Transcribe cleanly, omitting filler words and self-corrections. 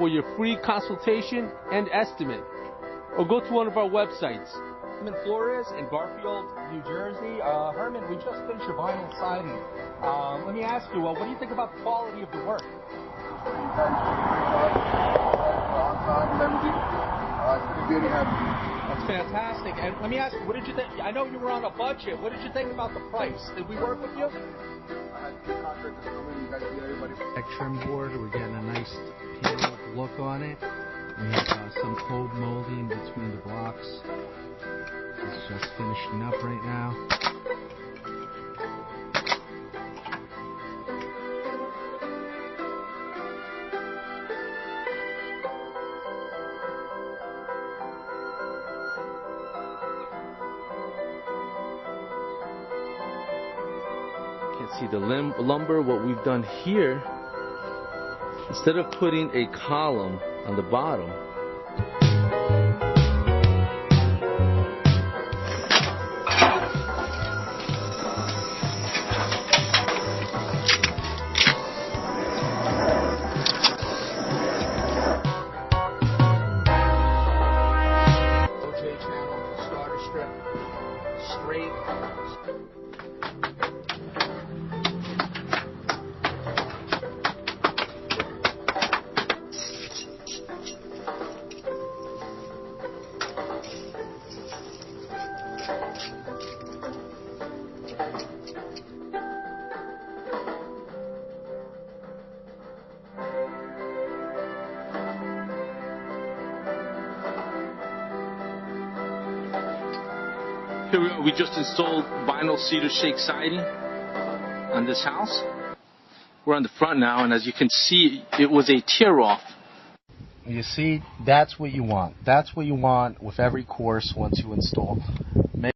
for your free consultation and estimate. Or go to one of our websites. Herman Flores in Garfield, New Jersey. Herman, we just finished your vinyl siding. Let me ask you, what do you think about the quality of the work? That's fantastic. And let me ask you, what did you think? I know you were on a budget. What did you think about the price? Did we work with you? I had two contractors come in. You guys get everybody. Trim board. We're getting a nice peel-up look on it. We have some cold molding between the blocks. It's just finishing up right now. Can't see the lumber. What we've done here, instead of putting a column on the bottom, channel, starter strip, straight. here we are. We just installed vinyl cedar shake siding on this house. We're on the front now, and as you can see, it was a tear-off. You see, that's what you want. That's what you want with every course once you install.